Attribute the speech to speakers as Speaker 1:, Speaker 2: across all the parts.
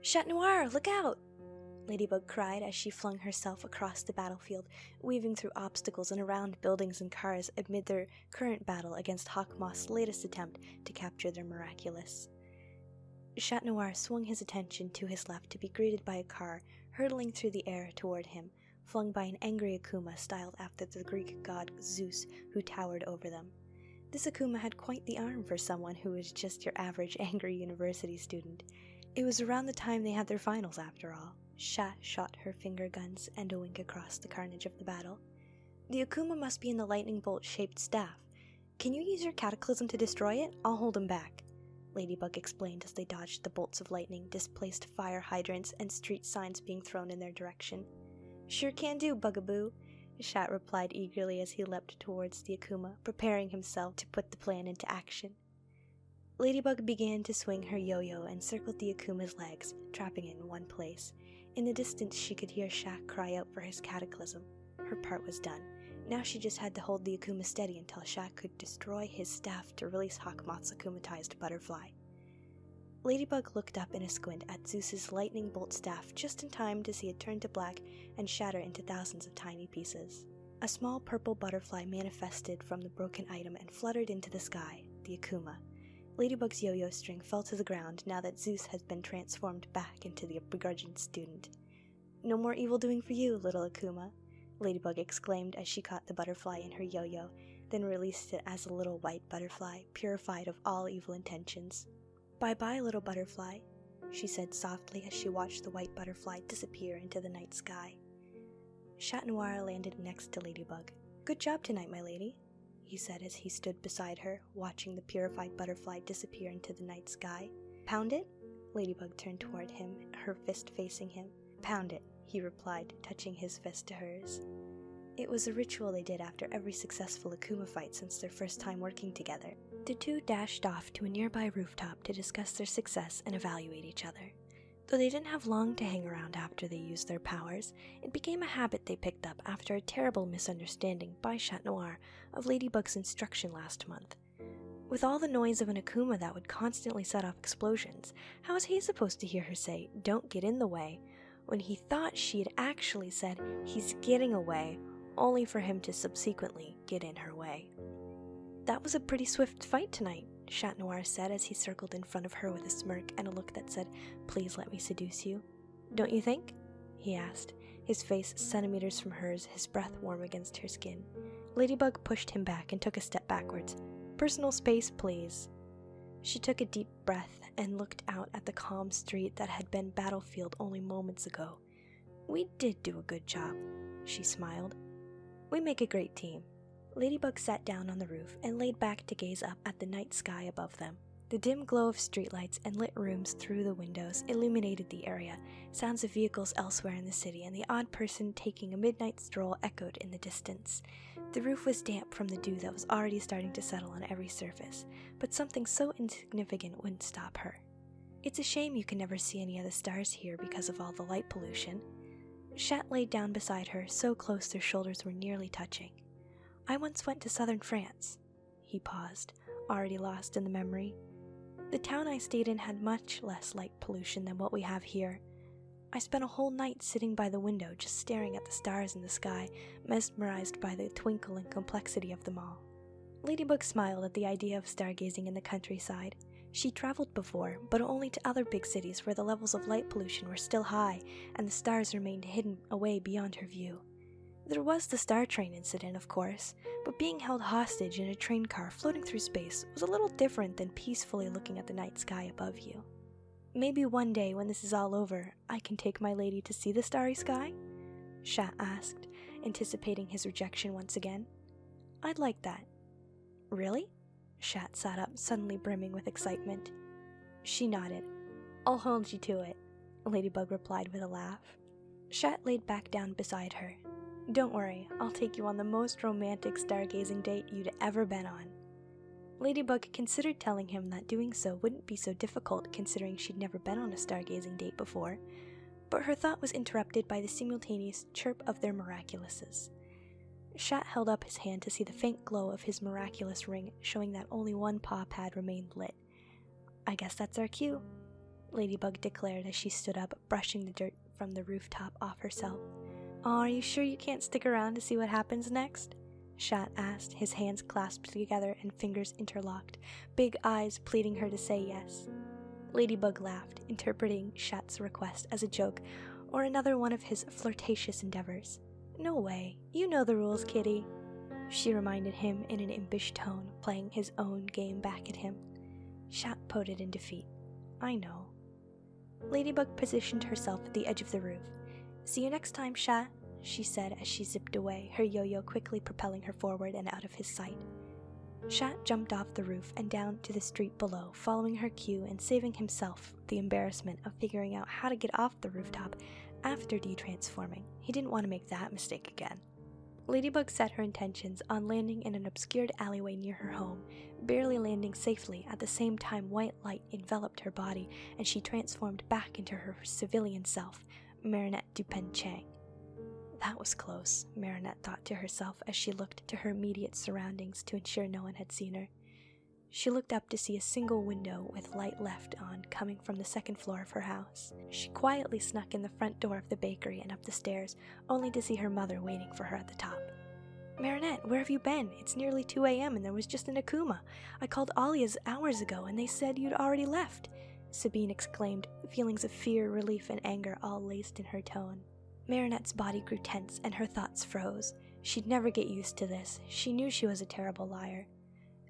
Speaker 1: Chat Noir, look out! Ladybug cried as she flung herself across the battlefield, weaving through obstacles and around buildings and cars amid their current battle against Hawkmoth's latest attempt to capture their Miraculous. Chat Noir swung his attention to his left to be greeted by a car hurtling through the air toward him, flung by an angry Akuma styled after the Greek god Zeus who towered over them. This Akuma had quite the arm for someone who was just your average angry university student. It was around the time they had their finals after all. Chat shot her finger guns and a wink across the carnage of the battle. The Akuma must be in the lightning bolt-shaped staff. Can you use your cataclysm to destroy it? I'll hold him back, Ladybug explained as they dodged the bolts of lightning, displaced fire hydrants, and street signs being thrown in their direction. Sure can do, Bugaboo, Chat replied eagerly as he leapt towards the Akuma, preparing himself to put the plan into action. Ladybug began to swing her yo-yo and circled the Akuma's legs, trapping it in one place. In the distance she could hear Chat cry out for his cataclysm. Her part was done. Now she just had to hold the Akuma steady until Chat could destroy his staff to release Hawkmoth's akumatized butterfly. Ladybug looked up in a squint at Zeus's lightning bolt staff just in time to see it turn to black and shatter into thousands of tiny pieces. A small purple butterfly manifested from the broken item and fluttered into the sky, the Akuma. Ladybug's yo-yo string fell to the ground now that Zeus had been transformed back into the begrudged student. No more evil doing for you, little Akuma, Ladybug exclaimed as she caught the butterfly in her yo-yo, then released it as a little white butterfly, purified of all evil intentions. Bye-bye, little butterfly, she said softly as she watched the white butterfly disappear into the night sky. Chat Noir landed next to Ladybug. Good job tonight, my lady, he said as he stood beside her, watching the purified butterfly disappear into the night sky. Pound it? Ladybug turned toward him, her fist facing him. Pound it, he replied, touching his fist to hers. It was a ritual they did after every successful Akuma fight since their first time working together. The two dashed off to a nearby rooftop to discuss their success and evaluate each other. Though they didn't have long to hang around after they used their powers, it became a habit they picked up after a terrible misunderstanding by Chat Noir of Ladybug's instruction last month. With all the noise of an Akuma that would constantly set off explosions, how was he supposed to hear her say, "Don't get in the way," when he thought she had actually said, "He's getting away," only for him to subsequently get in her way. That was a pretty swift fight tonight, Chat Noir said as he circled in front of her with a smirk and a look that said, "Please let me seduce you." Don't you think? He asked, his face centimeters from hers, his breath warm against her skin. Ladybug pushed him back and took a step backwards. Personal space, please. She took a deep breath and looked out at the calm street that had been battlefield only moments ago. We did do a good job, she smiled. We make a great team. Ladybug sat down on the roof and laid back to gaze up at the night sky above them. The dim glow of streetlights and lit rooms through the windows illuminated the area, sounds of vehicles elsewhere in the city and the odd person taking a midnight stroll echoed in the distance. The roof was damp from the dew that was already starting to settle on every surface, but something so insignificant wouldn't stop her. It's a shame you can never see any of the stars here because of all the light pollution. Chat laid down beside her, so close their shoulders were nearly touching. I once went to southern France. He paused, already lost in the memory. The town I stayed in had much less light pollution than what we have here. I spent a whole night sitting by the window just staring at the stars in the sky, mesmerized by the twinkle and complexity of them all. Ladybug smiled at the idea of stargazing in the countryside. She traveled before, but only to other big cities where the levels of light pollution were still high and the stars remained hidden away beyond her view. There was the Star Train incident, of course, but being held hostage in a train car floating through space was a little different than peacefully looking at the night sky above you. Maybe one day when this is all over, I can take my lady to see the starry sky? Chat asked, anticipating his rejection once again. I'd like that. Really? Chat sat up, suddenly brimming with excitement. She nodded. I'll hold you to it, Ladybug replied with a laugh. Chat laid back down beside her. Don't worry, I'll take you on the most romantic stargazing date you'd ever been on. Ladybug considered telling him that doing so wouldn't be so difficult considering she'd never been on a stargazing date before, but her thought was interrupted by the simultaneous chirp of their Miraculouses. Chat held up his hand to see the faint glow of his Miraculous ring, showing that only one paw pad remained lit. I guess that's our cue. Ladybug declared as she stood up, brushing the dirt from the rooftop off herself. "Aw, are you sure you can't stick around to see what happens next?" Shat asked, his hands clasped together and fingers interlocked, big eyes pleading her to say yes. Ladybug laughed, interpreting Shat's request as a joke or another one of his flirtatious endeavors. "No way, you know the rules, kitty," she reminded him in an impish tone, playing his own game back at him. Shat pouted in defeat. "I know." Ladybug positioned herself at the edge of the roof. "See you next time, Shat," she said as she zipped away, her yo-yo quickly propelling her forward and out of his sight. Shat jumped off the roof and down to the street below, following her cue and saving himself the embarrassment of figuring out how to get off the rooftop after detransforming. He didn't want to make that mistake again. Ladybug set her intentions on landing in an obscured alleyway near her home, barely landing safely at the same time white light enveloped her body and she transformed back into her civilian self, Marinette Dupen-Chang. That was close, Marinette thought to herself as she looked to her immediate surroundings to ensure no one had seen her. She looked up to see a single window with light left on coming from the second floor of her house. She quietly snuck in the front door of the bakery and up the stairs, only to see her mother waiting for her at the top. "Marinette, where have you been? It's nearly 2 a.m. and there was just an Akuma. I called Alia's hours ago and they said you'd already left," Sabine exclaimed, feelings of fear, relief, and anger all laced in her tone. Marinette's body grew tense and her thoughts froze. She'd never get used to this. She knew she was a terrible liar.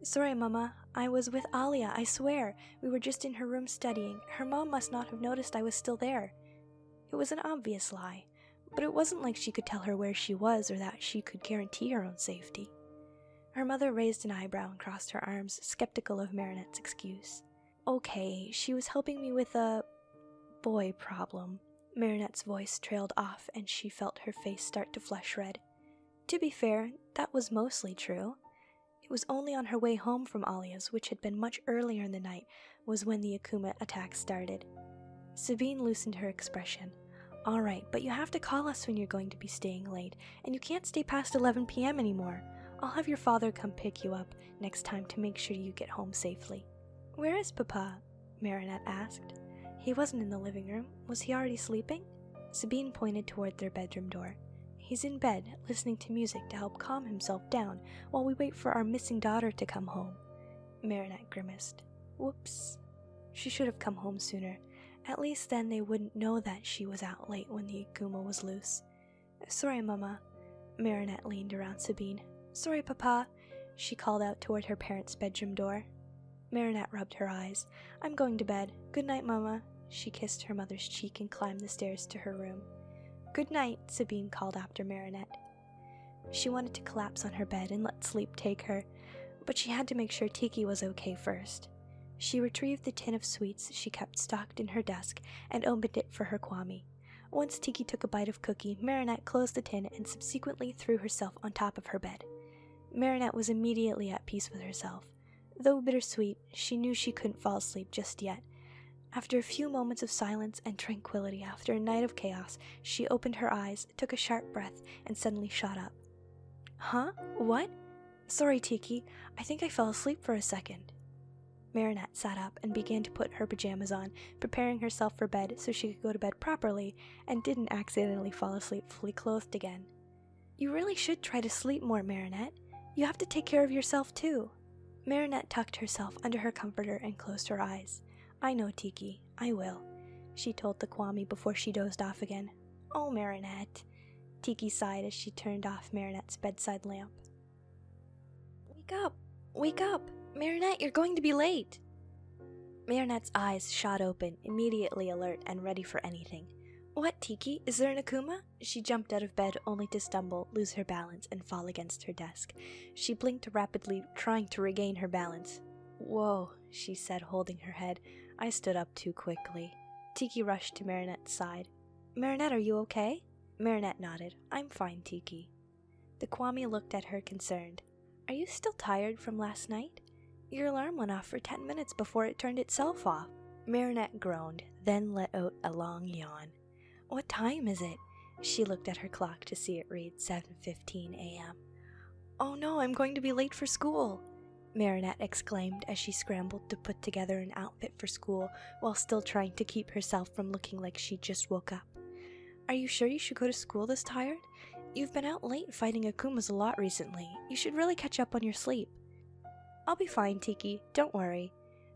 Speaker 1: "Sorry, Mama. I was with Alia, I swear. We were just in her room studying. Her mom must not have noticed I was still there." It was an obvious lie, but it wasn't like she could tell her where she was or that she could guarantee her own safety. Her mother raised an eyebrow and crossed her arms, skeptical of Marinette's excuse. "Okay, she was helping me with a boy problem." Marinette's voice trailed off and she felt her face start to flush red. To be fair, that was mostly true. It was only on her way home from Alia's, which had been much earlier in the night, was when the Akuma attack started. Sabine loosened her expression. "Alright, but you have to call us when you're going to be staying late, and you can't stay past 11 p.m. anymore. I'll have your father come pick you up next time to make sure you get home safely." "Where is Papa?" Marinette asked. "He wasn't in the living room. Was he already sleeping?" Sabine pointed toward their bedroom door. "He's in bed, listening to music to help calm himself down while we wait for our missing daughter to come home." Marinette grimaced. Whoops. She should have come home sooner. At least then they wouldn't know that she was out late when the Akuma was loose. "Sorry, Mama." Marinette leaned around Sabine. "Sorry, Papa," she called out toward her parents' bedroom door. Marinette rubbed her eyes. "I'm going to bed. Good night, Mama." She kissed her mother's cheek and climbed the stairs to her room. "Good night," Sabine called after Marinette. She wanted to collapse on her bed and let sleep take her, but she had to make sure Tiki was okay first. She retrieved the tin of sweets she kept stocked in her desk and opened it for her Kwame. Once Tiki took a bite of cookie, Marinette closed the tin and subsequently threw herself on top of her bed. Marinette was immediately at peace with herself. Though bittersweet, she knew she couldn't fall asleep just yet. After a few moments of silence and tranquility after a night of chaos, she opened her eyes, took a sharp breath, and suddenly shot up. "Huh? What? Sorry, Tiki. I think I fell asleep for a second." Marinette sat up and began to put her pajamas on, preparing herself for bed so she could go to bed properly and didn't accidentally fall asleep fully clothed again. "You really should try to sleep more, Marinette. You have to take care of yourself too." Marinette tucked herself under her comforter and closed her eyes. "I know, Tiki. I will," she told the Kwame before she dozed off again. "Oh, Marinette." Tiki sighed as she turned off Marinette's bedside lamp. "Wake up! Wake up! Marinette, you're going to be late!" Marinette's eyes shot open, immediately alert and ready for anything. "What, Tiki? Is there an Akuma?" She jumped out of bed only to stumble, lose her balance, and fall against her desk. She blinked rapidly, trying to regain her balance. "Whoa," she said, holding her head. "I stood up too quickly." Tiki rushed to Marinette's side. "Marinette, are you okay?" Marinette nodded. "I'm fine, Tiki." The Kwame looked at her concerned. "Are you still tired from last night? Your alarm went off for 10 minutes before it turned itself off." Marinette groaned, then let out a long yawn. "What time is it?" She looked at her clock to see it read 7:15 a.m. "Oh no, I'm going to be late for school." Marinette exclaimed as she scrambled to put together an outfit for school while still trying to keep herself from looking like she just woke up. Are you sure you should go to school this tired? You've been out late fighting Akumas a lot recently. You should really catch up on your sleep. I'll be fine, Tiki. Don't worry,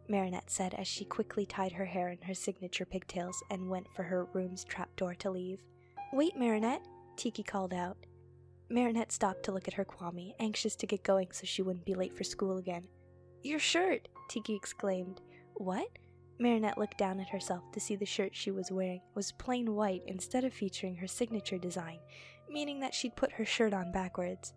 Speaker 1: Marinette said as she quickly tied her hair in her signature pigtails and went for her room's trapdoor to leave. Wait, Marinette, Tiki called out. Marinette stopped to look at her Kwame, anxious to get going so she wouldn't be late for school again. Your shirt! Tiki exclaimed. What? Marinette looked down at herself to see the shirt she was wearing was plain white instead of featuring her signature design, meaning that she'd put her shirt on backwards.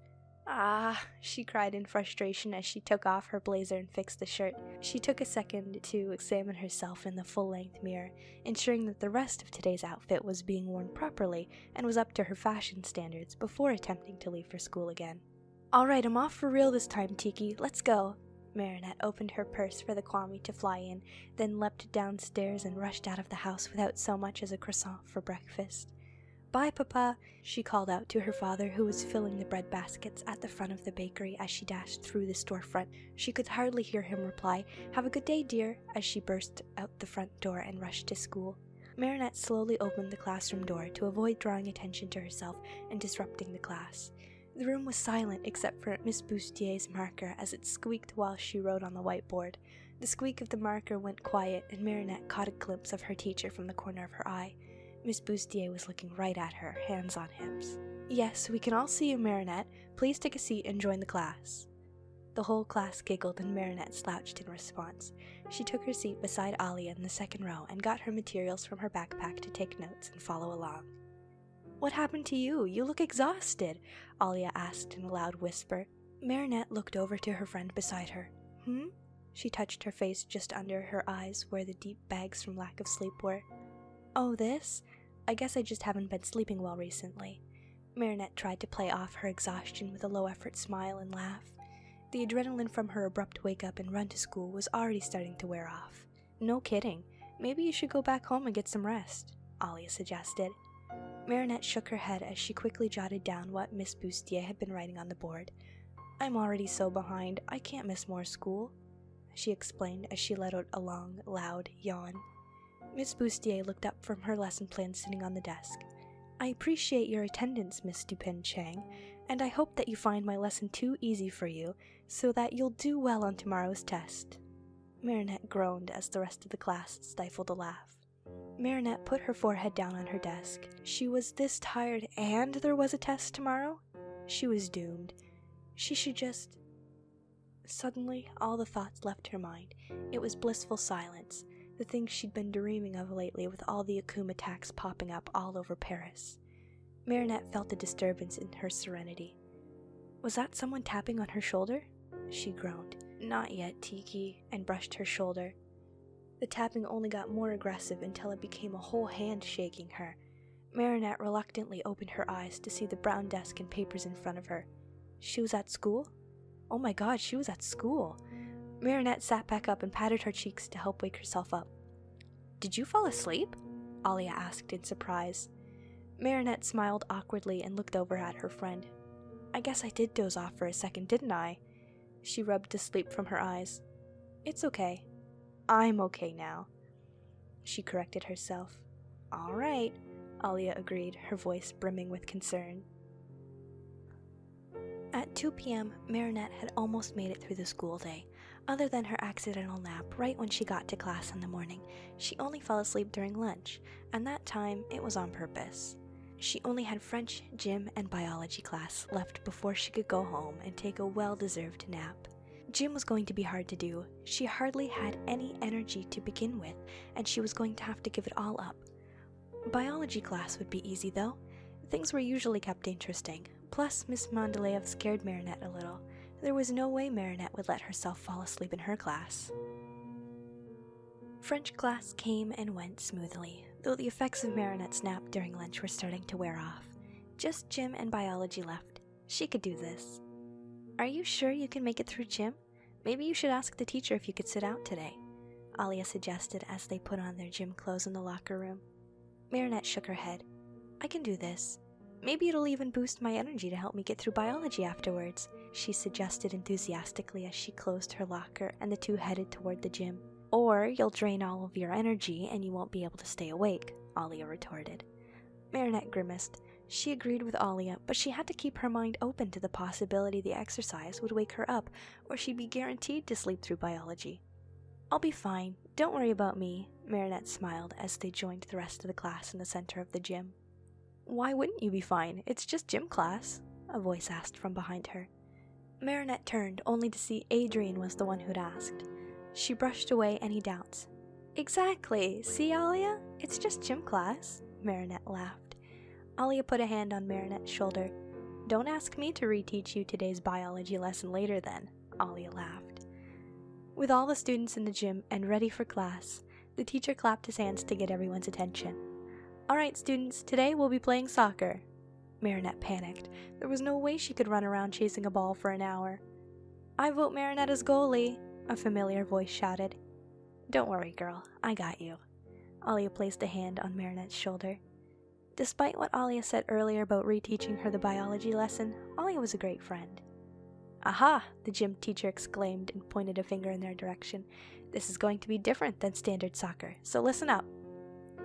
Speaker 1: Ah, she cried in frustration as she took off her blazer and fixed the shirt. She took a second to examine herself in the full-length mirror, ensuring that the rest of today's outfit was being worn properly and was up to her fashion standards before attempting to leave for school again. Alright, I'm off for real this time, Tiki. Let's go. Marinette opened her purse for the Kwame to fly in, then leapt downstairs and rushed out of the house without so much as a croissant for breakfast. Bye, Papa, she called out to her father, who was filling the bread baskets at the front of the bakery as she dashed through the storefront. She could hardly hear him reply, Have a good day, dear, as she burst out the front door and rushed to school. Marinette slowly opened the classroom door to avoid drawing attention to herself and disrupting the class. The room was silent except for Miss Boustier's marker as it squeaked while she wrote on the whiteboard. The squeak of the marker went quiet, and Marinette caught a glimpse of her teacher from the corner of her eye. Miss Boustier was looking right at her, hands on hips. Yes, we can all see you, Marinette. Please take a seat and join the class. The whole class giggled and Marinette slouched in response. She took her seat beside Alia in the second row and got her materials from her backpack to take notes and follow along. What happened to you? You look exhausted, Alia asked in a loud whisper. Marinette looked over to her friend beside her. She touched her face just under her eyes where the deep bags from lack of sleep were. Oh, this? I guess I just haven't been sleeping well recently. Marinette tried to play off her exhaustion with a low-effort smile and laugh. The adrenaline from her abrupt wake-up and run to school was already starting to wear off. No kidding. Maybe you should go back home and get some rest, Alia suggested. Marinette shook her head as she quickly jotted down what Miss Boustier had been writing on the board. I'm already so behind, I can't miss more school, she explained as she let out a long, loud yawn. Miss Boustier looked up from her lesson plan sitting on the desk. I appreciate your attendance, Miss Dupin Chang, and I hope that you find my lesson too easy for you, so that you'll do well on tomorrow's test. Marinette groaned as the rest of the class stifled a laugh. Marinette put her forehead down on her desk. She was this tired and there was a test tomorrow? She was doomed. She should just... Suddenly, all the thoughts left her mind. It was blissful silence. The things she'd been dreaming of lately with all the Akuma attacks popping up all over Paris. Marinette felt a disturbance in her serenity. Was that someone tapping on her shoulder? She groaned. Not yet, Tiki, and brushed her shoulder. The tapping only got more aggressive until it became a whole hand shaking her. Marinette reluctantly opened her eyes to see the brown desk and papers in front of her. She was at school? Oh my god, she was at school! Marinette sat back up and patted her cheeks to help wake herself up. Did you fall asleep? Alia asked in surprise. Marinette smiled awkwardly and looked over at her friend. I guess I did doze off for a second, didn't I? She rubbed the sleep from her eyes. It's okay. I'm okay now. She corrected herself. All right, Alia agreed, her voice brimming with concern. At 2 p.m., Marinette had almost made it through the school day. Other than her accidental nap right when she got to class in the morning, she only fell asleep during lunch, and that time it was on purpose. She only had French, gym, and biology class left before she could go home and take a well-deserved nap. Gym was going to be hard to do. She hardly had any energy to begin with, and she was going to have to give it all up. Biology class would be easy, though. Things were usually kept interesting. Plus, Miss Mondeleev scared Marinette a little. There was no way Marinette would let herself fall asleep in her class. French class came and went smoothly, though the effects of Marinette's nap during lunch were starting to wear off. Just gym and biology left. She could do this. Are you sure you can make it through gym? Maybe you should ask the teacher if you could sit out today, Alia suggested as they put on their gym clothes in the locker room. Marinette shook her head. I can do this. Maybe it'll even boost my energy to help me get through biology afterwards, she suggested enthusiastically as she closed her locker and the two headed toward the gym. Or you'll drain all of your energy and you won't be able to stay awake, Alia retorted. Marinette grimaced. She agreed with Alia, but she had to keep her mind open to the possibility the exercise would wake her up, or she'd be guaranteed to sleep through biology. I'll be fine. Don't worry about me, Marinette smiled as they joined the rest of the class in the center of the gym. Why wouldn't you be fine? It's just gym class, a voice asked from behind her. Marinette turned, only to see Adrian was the one who'd asked. She brushed away any doubts. Exactly. See, Alia? It's just gym class, Marinette laughed. Alia put a hand on Marinette's shoulder. Don't ask me to reteach you today's biology lesson later then, Alia laughed. With all the students in the gym and ready for class, the teacher clapped his hands to get everyone's attention. Alright students, today we'll be playing soccer. Marinette panicked. There was no way she could run around chasing a ball for an hour. I vote Marinette as goalie, a familiar voice shouted. Don't worry, girl, I got you. Alia placed a hand on Marinette's shoulder. Despite what Alia said earlier about reteaching her the biology lesson, Alia was a great friend. Aha! The gym teacher exclaimed and pointed a finger in their direction. This is going to be different than standard soccer, so listen up.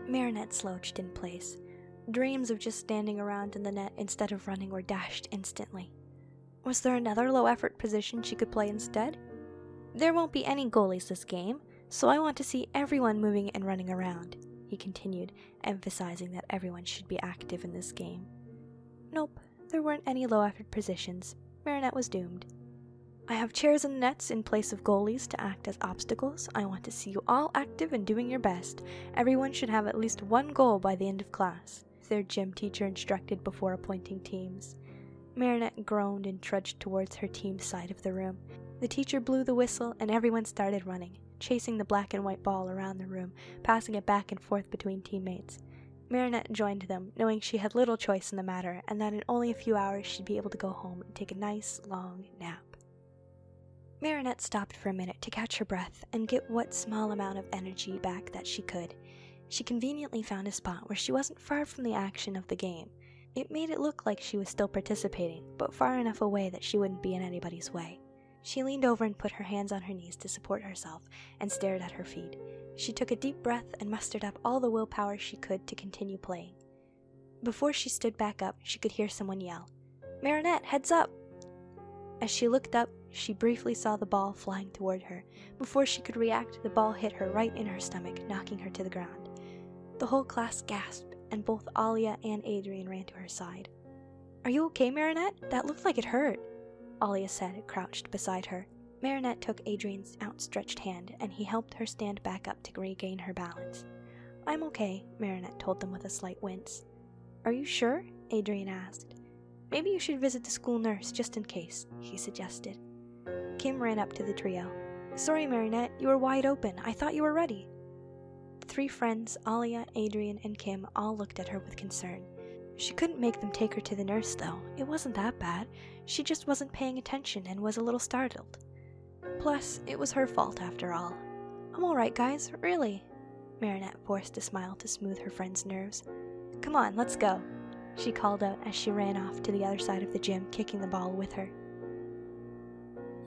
Speaker 1: Marinette slouched in place. Dreams of just standing around in the net instead of running were dashed instantly. Was there another low-effort position she could play instead? There won't be any goalies this game, so I want to see everyone moving and running around, he continued, emphasizing that everyone should be active in this game. Nope, there weren't any low-effort positions. Marinette was doomed. I have chairs and nets in place of goalies to act as obstacles. I want to see you all active and doing your best. Everyone should have at least one goal by the end of class, their gym teacher instructed before appointing teams. Marinette groaned and trudged towards her team's side of the room. The teacher blew the whistle and everyone started running, chasing the black and white ball around the room, passing it back and forth between teammates. Marinette joined them, knowing she had little choice in the matter and that in only a few hours she'd be able to go home and take a nice, long nap. Marinette stopped for a minute to catch her breath and get what small amount of energy back that she could. She conveniently found a spot where she wasn't far from the action of the game. It made it look like she was still participating, but far enough away that she wouldn't be in anybody's way. She leaned over and put her hands on her knees to support herself and stared at her feet. She took a deep breath and mustered up all the willpower she could to continue playing. Before she stood back up, she could hear someone yell, "Marinette, heads up!" As she looked up, she briefly saw the ball flying toward her. Before she could react, the ball hit her right in her stomach, knocking her to the ground. The whole class gasped, and both Alia and Adrian ran to her side. "Are you okay, Marinette? That looked like it hurt," Alia said, crouched beside her. Marinette took Adrian's outstretched hand, and he helped her stand back up to regain her balance. "I'm okay," Marinette told them with a slight wince. "Are you sure?" Adrian asked. "Maybe you should visit the school nurse, just in case," he suggested. Kim ran up to the trio. "Sorry, Marinette, you were wide open. I thought you were ready." The three friends, Alia, Adrian, and Kim, all looked at her with concern. She couldn't make them take her to the nurse, though. It wasn't that bad. She just wasn't paying attention and was a little startled. Plus, it was her fault after all. "I'm alright, guys, really." Marinette forced a smile to smooth her friend's nerves. "Come on, let's go," she called out as she ran off to the other side of the gym, kicking the ball with her.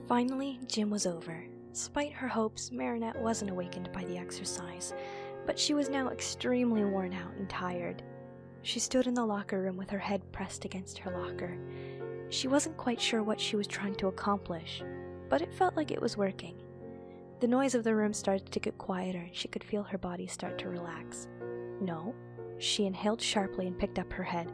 Speaker 1: Finally, gym was over. Despite her hopes, Marinette wasn't awakened by the exercise, but she was now extremely worn out and tired. She stood in the locker room with her head pressed against her locker. She wasn't quite sure what she was trying to accomplish, but it felt like it was working. The noise of the room started to get quieter and she could feel her body start to relax. No. She inhaled sharply and picked up her head.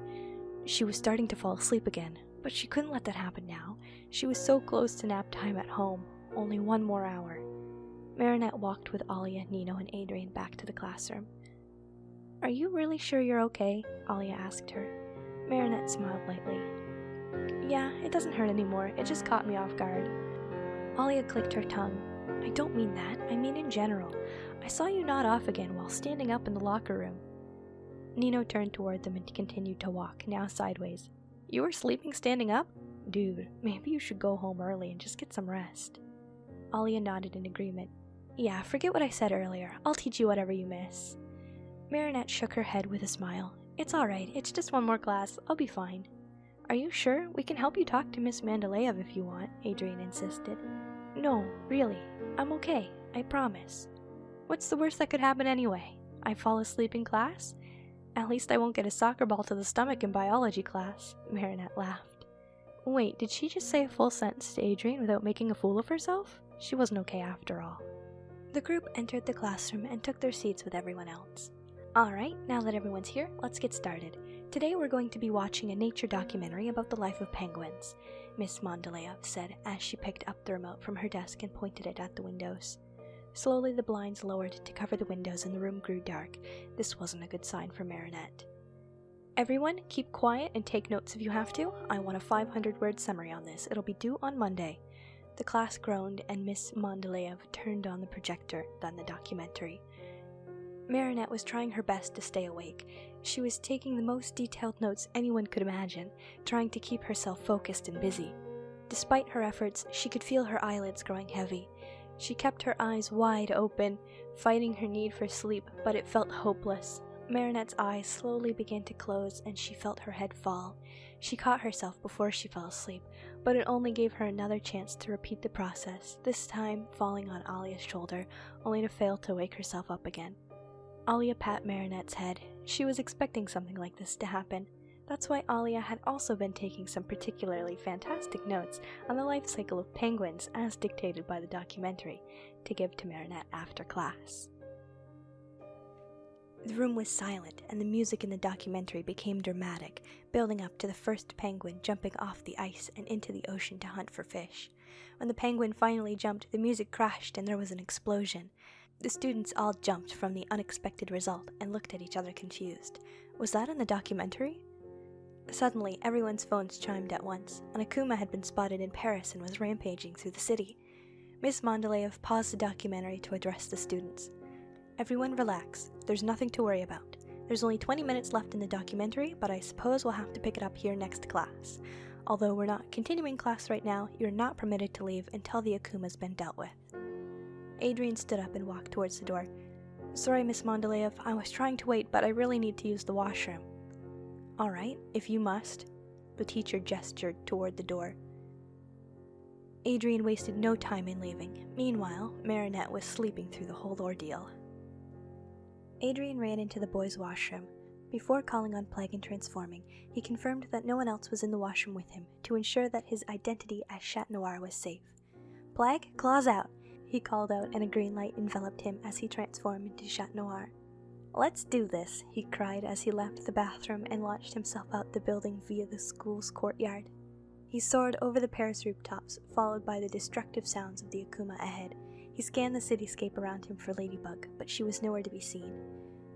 Speaker 1: She was starting to fall asleep again, but she couldn't let that happen now. She was so close to nap time at home, only one more hour. Marinette walked with Alia, Nino, and Adrian back to the classroom. "Are you really sure you're okay?" Alia asked her. Marinette smiled lightly. "Yeah, it doesn't hurt anymore. It just caught me off guard." Alia clicked her tongue. "I don't mean that. I mean in general. I saw you nod off again while standing up in the locker room." Nino turned toward them and continued to walk, now sideways. "You were sleeping standing up? Dude, maybe you should go home early and just get some rest." Alia nodded in agreement. "Yeah, forget what I said earlier. I'll teach you whatever you miss." Marinette shook her head with a smile. It's alright, it's just one more class, I'll be fine. Are you sure? We can help you talk to Miss Mandaleev if you want, Adrian insisted. No, really, I'm okay, I promise. What's the worst that could happen anyway? I fall asleep in class? At least I won't get a soccer ball to the stomach in biology class, Marinette laughed. Wait, did she just say a full sentence to Adrian without making a fool of herself? She wasn't okay after all. The group entered the classroom and took their seats with everyone else. Alright, now that everyone's here, let's get started. Today we're going to be watching a nature documentary about the life of penguins, Miss Mandaleev said as she picked up the remote from her desk and pointed it at the windows. Slowly the blinds lowered to cover the windows and the room grew dark. This wasn't a good sign for Marinette. Everyone, keep quiet and take notes if you have to. I want a 500-word summary on this. It'll be due on Monday. The class groaned and Miss Mandaleev turned on the projector, then the documentary. Marinette was trying her best to stay awake. She was taking the most detailed notes anyone could imagine, trying to keep herself focused and busy. Despite her efforts, she could feel her eyelids growing heavy. She kept her eyes wide open, fighting her need for sleep, but it felt hopeless. Marinette's eyes slowly began to close and she felt her head fall. She caught herself before she fell asleep, but it only gave her another chance to repeat the process, this time falling on Alia's shoulder, only to fail to wake herself up again. Alia pat Marinette's head. She was expecting something like this to happen. That's why Alia had also been taking some particularly fantastic notes on the life cycle of penguins as dictated by the documentary, to give to Marinette after class. The room was silent, and the music in the documentary became dramatic, building up to the first penguin jumping off the ice and into the ocean to hunt for fish. When the penguin finally jumped, the music crashed and there was an explosion. The students all jumped from the unexpected result and looked at each other confused. Was that in the documentary? Suddenly, everyone's phones chimed at once. An Akuma had been spotted in Paris and was rampaging through the city. Miss Mandaleev paused the documentary to address the students. Everyone relax. There's nothing to worry about. There's only 20 minutes left in the documentary, but I suppose we'll have to pick it up here next class. Although we're not continuing class right now, you're not permitted to leave until the Akuma's been dealt with. Adrian stood up and walked towards the door. Sorry, Miss Mandaleev, I was trying to wait, but I really need to use the washroom. Alright, if you must. The teacher gestured toward the door. Adrian wasted no time in leaving. Meanwhile, Marinette was sleeping through the whole ordeal. Adrian ran into the boys' washroom. Before calling on Plague and transforming, he confirmed that no one else was in the washroom with him to ensure that his identity as Chat Noir was safe. Plague, claws out, he called out, and a green light enveloped him as he transformed into Chat Noir. Let's do this, he cried as he left the bathroom and launched himself out the building via the school's courtyard. He soared over the Paris rooftops, followed by the destructive sounds of the Akuma ahead. He scanned the cityscape around him for Ladybug, but she was nowhere to be seen.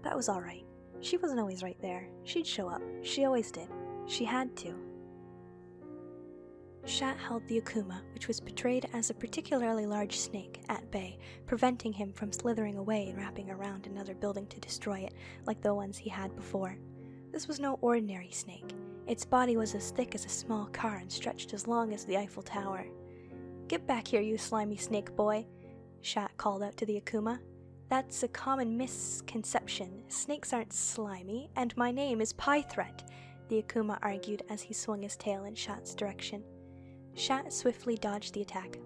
Speaker 1: That was alright. She wasn't always right there. She'd show up. She always did. She had to. Chat held the Akuma, which was portrayed as a particularly large snake, at bay, preventing him from slithering away and wrapping around another building to destroy it, like the ones he had before. This was no ordinary snake. Its body was as thick as a small car and stretched as long as the Eiffel Tower. Get back here, you slimy snake boy, Chat called out to the Akuma. That's a common misconception. Snakes aren't slimy, and my name is Pythret, the Akuma argued as he swung his tail in Chat's direction. Chat swiftly dodged the attack.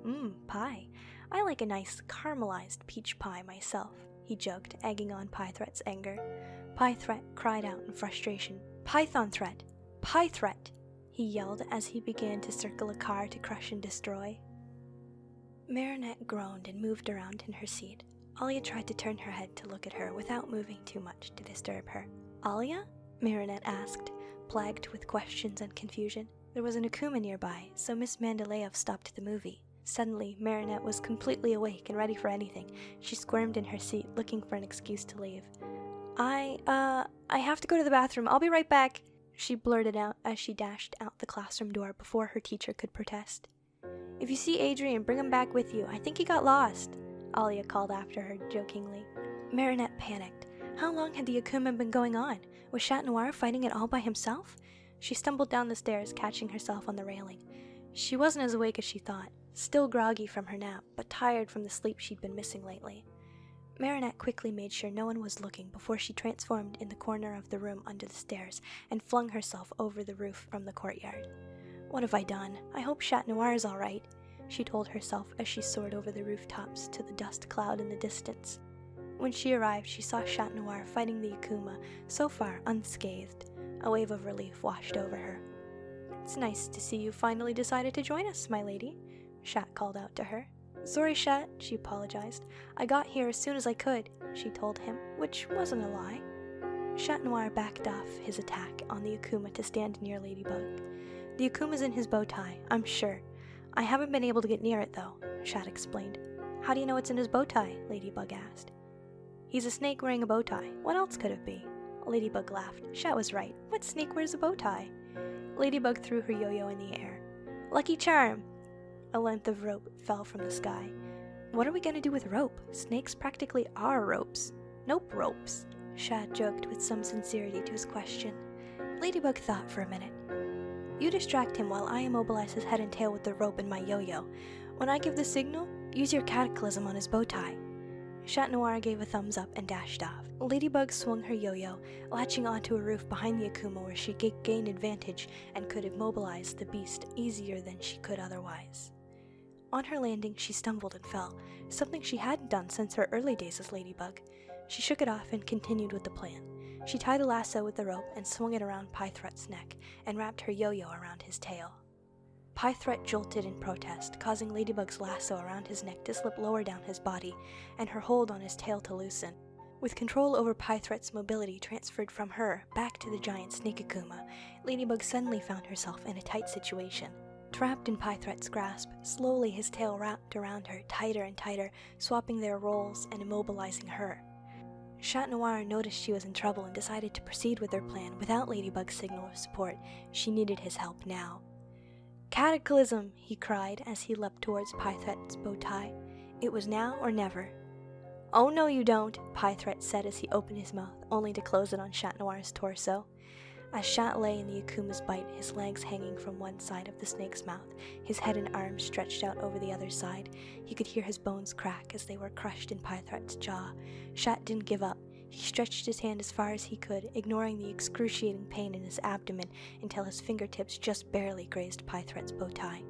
Speaker 1: Pie. I like a nice caramelized peach pie myself, he joked, egging on Pythret's anger. Pythret cried out in frustration. Python threat! Pythret! He yelled as he began to circle a car to crush and destroy. Marinette groaned and moved around in her seat. Alia tried to turn her head to look at her without moving too much to disturb her. Alia? Marinette asked, plagued with questions and confusion. There was an Akuma nearby, so Miss Mandaleev stopped the movie. Suddenly, Marinette was completely awake and ready for anything. She squirmed in her seat, looking for an excuse to leave. I have to go to the bathroom. I'll be right back, she blurted out as she dashed out the classroom door before her teacher could protest. If you see Adrian, bring him back with you. I think he got lost, Alia called after her jokingly. Marinette panicked. How long had the Akuma been going on? Was Chat Noir fighting it all by himself? She stumbled down the stairs, catching herself on the railing. She wasn't as awake as she thought, still groggy from her nap, but tired from the sleep she'd been missing lately. Marinette quickly made sure no one was looking before she transformed in the corner of the room under the stairs and flung herself over the roof from the courtyard. What have I done? I hope Chat Noir is alright, she told herself as she soared over the rooftops to the dust cloud in the distance. When she arrived, she saw Chat Noir fighting the Akuma, so far unscathed. A wave of relief washed over her. "It's nice to see you finally decided to join us, my lady," Chat called out to her. "Sorry, Chat," she apologized. "I got here as soon as I could," she told him, which wasn't a lie. Chat Noir backed off his attack on the Akuma to stand near Ladybug. "The Akuma's in his bow tie, I'm sure. I haven't been able to get near it, though," Chat explained. "How do you know it's in his bow tie?" Ladybug asked. "He's a snake wearing a bow tie. What else could it be?" Ladybug laughed. Chat was right. What snake wears a bow tie? Ladybug threw her yo-yo in the air. "Lucky charm!" A length of rope fell from the sky. "What are we going to do with rope? Snakes practically are ropes." "Nope, ropes," Chat joked with some sincerity to his question. Ladybug thought for a minute. "You distract him while I immobilize his head and tail with the rope and my yo-yo. When I give the signal, use your cataclysm on his bow tie." Chat Noir gave a thumbs up and dashed off. Ladybug swung her yo-yo, latching onto a roof behind the Akuma where she gained advantage and could immobilize the beast easier than she could otherwise. On her landing, she stumbled and fell, something she hadn't done since her early days as Ladybug. She shook it off and continued with the plan. She tied a lasso with the rope and swung it around Pythret's neck and wrapped her yo-yo around his tail. Pythret jolted in protest, causing Ladybug's lasso around his neck to slip lower down his body and her hold on his tail to loosen. With control over Pythret's mobility transferred from her back to the giant snake Akuma, Ladybug suddenly found herself in a tight situation. Trapped in Pythret's grasp, slowly his tail wrapped around her tighter and tighter, swapping their roles and immobilizing her. Chat Noir noticed she was in trouble and decided to proceed with her plan without Ladybug's signal of support. She needed his help now. "Cataclysm!" he cried as he leapt towards Pythret's bow tie. It was now or never. "Oh no you don't," Pythret said as he opened his mouth, only to close it on Chat Noir's torso. As Chat lay in the Akuma's bite, his legs hanging from one side of the snake's mouth, his head and arms stretched out over the other side, he could hear his bones crack as they were crushed in Pythret's jaw. Chat didn't give up. He stretched his hand as far as he could, ignoring the excruciating pain in his abdomen until his fingertips just barely grazed Pythret's bow tie.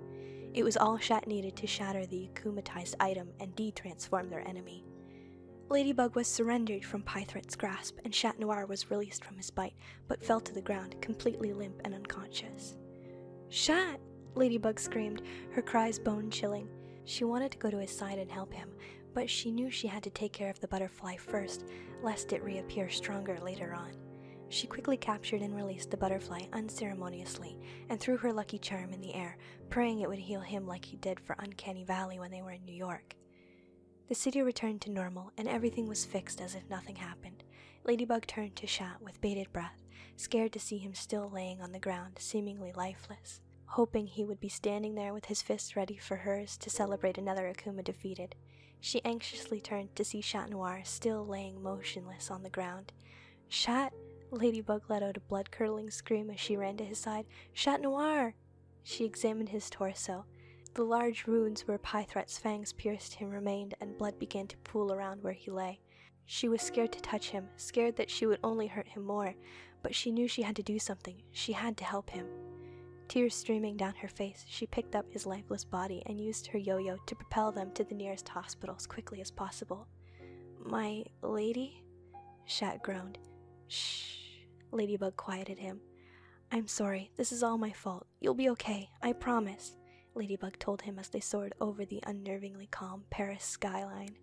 Speaker 1: It was all Chat needed to shatter the akumatized item and de-transform their enemy. Ladybug was surrendered from Pythret's grasp, and Chat Noir was released from his bite, but fell to the ground, completely limp and unconscious. "Chat!" Ladybug screamed, her cries bone-chilling. She wanted to go to his side and help him, but she knew she had to take care of the butterfly first, lest it reappear stronger later on. She quickly captured and released the butterfly unceremoniously, and threw her lucky charm in the air, praying it would heal him like he did for Uncanny Valley when they were in New York. The city returned to normal, and everything was fixed as if nothing happened. Ladybug turned to Chat with bated breath, scared to see him still laying on the ground, seemingly lifeless, hoping he would be standing there with his fists ready for hers to celebrate another Akuma defeated. She anxiously turned to see Chat Noir still laying motionless on the ground. "Chat!" Ladybug let out a blood-curdling scream as she ran to his side. "Chat Noir!" She examined his torso. The large wounds where Pythret's fangs pierced him remained, and blood began to pool around where he lay. She was scared to touch him, scared that she would only hurt him more, but she knew she had to do something. She had to help him. Tears streaming down her face, she picked up his lifeless body and used her yo-yo to propel them to the nearest hospital as quickly as possible. "My lady?" Chat groaned. "Shh." Ladybug quieted him. "I'm sorry. This is all my fault. You'll be okay. I promise," Ladybug told him as they soared over the unnervingly calm Paris skyline.